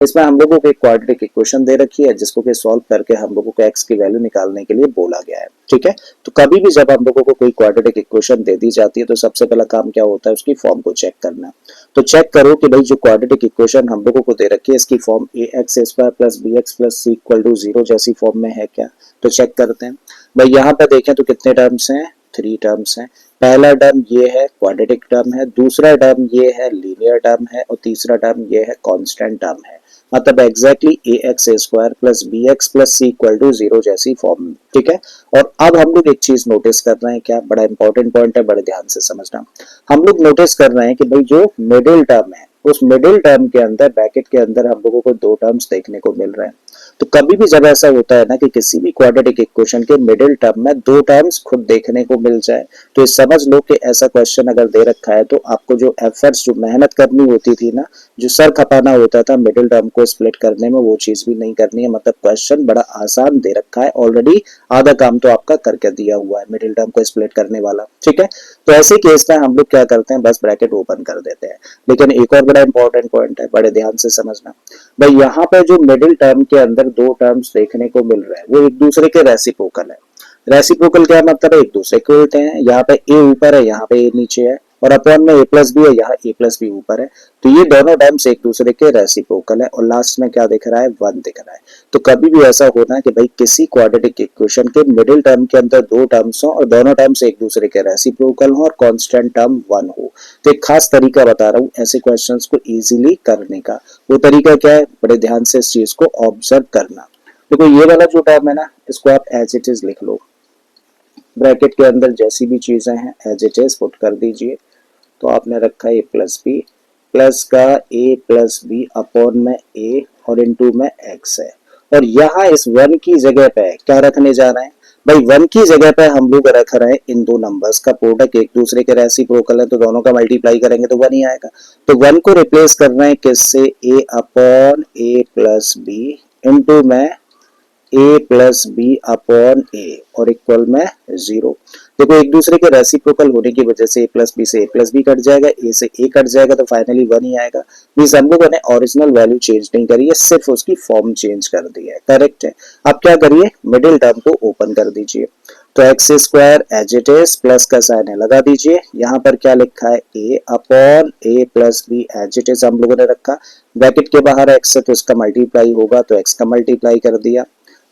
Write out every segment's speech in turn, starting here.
इसमें हम लोगों को एक क्वाड्रेटिक इक्वेशन दे रखी है जिसको कि सॉल्व करके हम लोगों को x की वैल्यू निकालने के लिए बोला गया है। ठीक है, तो कभी भी जब हम लोगों को कोई क्वाड्रेटिक इक्वेशन दे दी जाती है तो सबसे पहला काम क्या होता है, उसकी फॉर्म को चेक करना। तो चेक करो कि भाई जो क्वाड्रेटिक इक्वेशन हम लोगों को दे रखी है इसकी form ax² plus bx plus c equal to 0 जैसी फॉर्म में है क्या। तो चेक करते हैं भाई, यहाँ पर देखें तो कितने टर्म्स हैं, 3 टर्म्स हैं। पहला टर्म ये है क्वाड्रेटिक टर्म है, दूसरा टर्म ये है लीनियर टर्म है और तीसरा टर्म ये है कांस्टेंट टर्म है। मतलब exactly ax² plus bx plus c equal to 0 जैसी फॉर्म। ठीक है, और अब हम लोग एक चीज नोटिस कर रहे हैं, क्या बड़ा इंपॉर्टेंट पॉइंट है, बड़े ध्यान से समझना। हम लोग नोटिस कर रहे हैं कि भाई जो मिडिल टर्म है उस मिडिल टर्म के अंदर ब्रैकेट के अंदर हम लोगों को 2 टर्म्स देखने को मिल रहे हैं। तो कभी भी जब ऐसा होता है ना कि किसी भी क्वाड्रेटिक इक्वेशन के मिडिल टर्म में 2 टर्म्स खुद देखने को मिल जाए, तो ये समझ लो कि ऐसा क्वेश्चन अगर दे रखा है तो आपको जो एफर्ट्स, जो मेहनत करनी होती थी ना, जो सर खपाना होता था मिडिल टर्म को स्प्लिट करने में, वो चीज भी नहीं करनी है। मतलब क्वेश्चन बड़ा आसान दे रखा है, ऑलरेडी आधा काम तो आपका करके दिया हुआ है मिडिल टर्म को स्प्लिट करने वाला। ठीक है, तो ऐसे केस में हम लोग क्या करते हैं, बस ब्रैकेट ओपन कर देते हैं। लेकिन एक और बड़ा इंपॉर्टेंट पॉइंट है, बड़े ध्यान से समझना भाई, यहाँ पे जो मिडिल टर्म के अंदर 2 टर्म्स देखने को मिल रहे हैं वो एक दूसरे के रेसिप्रोकल है। रेसिप्रोकल क्या मतलब है, एक दूसरे के उल्टे हैं। यहाँ पे a ऊपर है, यहाँ पे a नीचे है, और अपॉन में a प्लस बी है, यहाँ a प्लस बी ऊपर है। तो ये दोनों टर्म्स एक दूसरे के रेसिप्रोकल है और लास्ट में क्या दिख रहा है, 1 दिख रहा है। तो कभी भी ऐसा होना है कि भाई किसी क्वाड्रेटिक इक्वेशन के मिडिल टर्म के अंदर 2 टर्म्स हो और दोनों टर्म्स एक दूसरे के रेसिप्रोकल हो और कांस्टेंट टर्म 1 हो। तो एक खास तरीका बता रहा हूँ ऐसे क्वेश्चंस को इजीली करने का। वो तरीका क्या है, बड़े ध्यान से इस चीज को ऑब्जर्व करना। देखो ये वाला जो टर्म है ना, इसको आप एज इट इज लिख लो। ब्रैकेट के अंदर जैसी भी चीजें हैं एज इट इज पुट कर दीजिए। तो आपने रखा है a प्लस बी, प्लस का a प्लस बी अपॉन में a और इनटू में x है। और यहाँ इस 1 की जगह पे क्या रखने जा रहे हैं भाई, 1 की जगह पे हम लोग रख रहे हैं इन 2 नंबर्स का प्रोडक्ट, एक दूसरे के रेसिप्रोकल है तो दोनों का मल्टीप्लाई करेंगे तो 1 ही आएगा। तो 1 को रिप्लेस कर रहे हैं किससे, a upon a plus B into में a plus B upon a और इक्वल में 0। देखो एक दूसरे के रेसिप्रोकल होने की वजह से a प्लस बी से a प्लस बी कट जाएगा, a से a कट जाएगा तो फाइनली 1 ही आएगा। मींस हम लोगों ने ओरिजिनल वैल्यू चेंज नहीं करी है, सिर्फ उसकी फॉर्म चेंज कर दी है। करेक्ट है। अब क्या करिए, मिडिल टर्म को ओपन कर दीजिए। तो x² as it is, plus का साइन है लगा दीजिए। यहाँ पर क्या लिखा है, a upon a plus B as it is हम लोगों ने रखा। ब्रैकेट के बाहर x है तो इसका मल्टीप्लाई होगा, तो x का मल्टीप्लाई कर दिया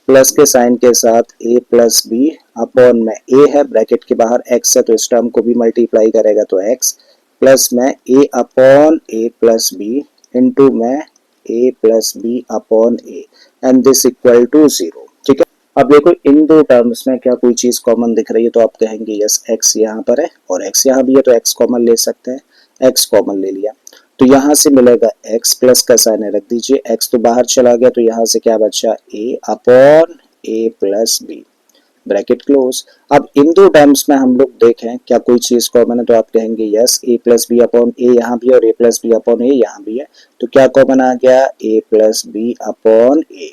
प्लस के साइन के साथ a प्लस बी अपॉन में a है, ब्रैकेट के बाहर x है तो इस टर्म को भी मल्टीप्लाई करेगा तो x, प्लस में a upon a plus B into में a plus B upon a and this equal to 0। ठीक है, अब देखो इन 2 टर्म्स में क्या कोई चीज कॉमन दिख रही है, तो आप कहेंगे यस x यहाँ पर है और x यहाँ भी है तो x कॉमन ले सकते हैं। x कॉमन ले लिया तो यहाँ से मिलेगा x, प्लस का साइन रख दीजिए, x तो बाहर चला गया तो यहाँ से क्या बचा, a upon a plus B, bracket close. अब इन 2 टर्म्स में हम लोग देखें क्या कोई चीज कॉमन है, तो आप कहेंगे yes a plus B upon a यहाँ भी है और a plus B upon a यहाँ भी है। तो क्या कॉमन आ गया, a plus B upon a।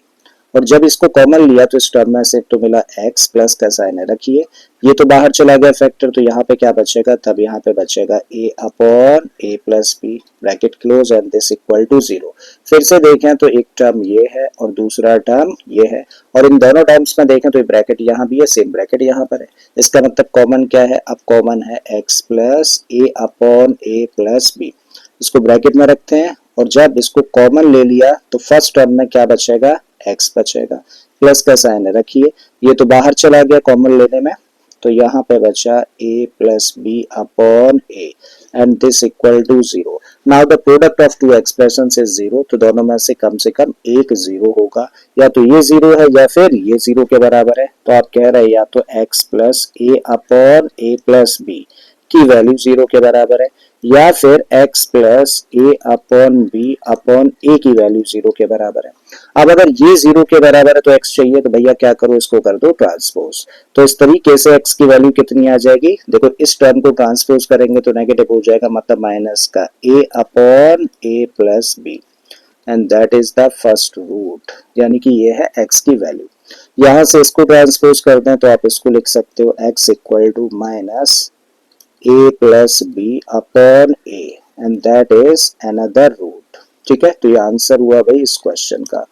और जब इसको कॉमन लिया तो इस टर्म में से तो मिला x, प्लस का साइन रखिए, ये तो बाहर चला गया फैक्टर, तो यहाँ पे क्या बचेगा, तब यहाँ पे बचेगा a upon a plus B, bracket close and this equal to 0। फिर से देखें तो एक टर्म ये है और दूसरा टर्म ये है, और इन दोनों टर्म्स में देखें तो ब्रैकेट यहाँ भी है, सेम ब्रैकेट यहाँ पर है। इसका मतलब कॉमन क्या है, अब कॉमन है x plus a upon a plus B. इसको ब्रैकेट में रखते हैं और जब इसको कॉमन ले लिया तो फर्स्ट टर्म में क्या बचेगा, x बचेगा, प्लस का साइन रखिए, ये तो बाहर चला गया कॉमन लेने में, तो यहाँ पे बचा a plus B upon a and this equal to 0। Now the product of 2 expressions is 0, तो दोनों में से कम एक 0 होगा, या तो ये 0 है या फिर ये 0 के बराबर है। तो आप कह रहे हैं या तो x plus a upon a plus B की वैल्यू 0 के बराबर है, या फिर x plus a upon B upon a की वैल्यू 0 के बराबर है। अब अगर ये 0 के बराबर है तो x चाहिए, तो भैया क्या करो, इसको कर दो ट्रांसपोज। तो इस तरीके से x की वैल्यू कितनी आ जाएगी, देखो इस टर्म को ट्रांसपोज करेंगे तो नेगेटिव हो जाएगा, मतलब माइनस का a upon a plus B and that is the first root, यानी कि ये है x की वैल्यू। यहां से इसको ट्रांसपोज कर दें तो आप इसको लिख सकते हो x equal to minus a plus b upon a and that is another root। ठीक है, तो ये आंसर हुआ भाई इस क्वेश्चन का।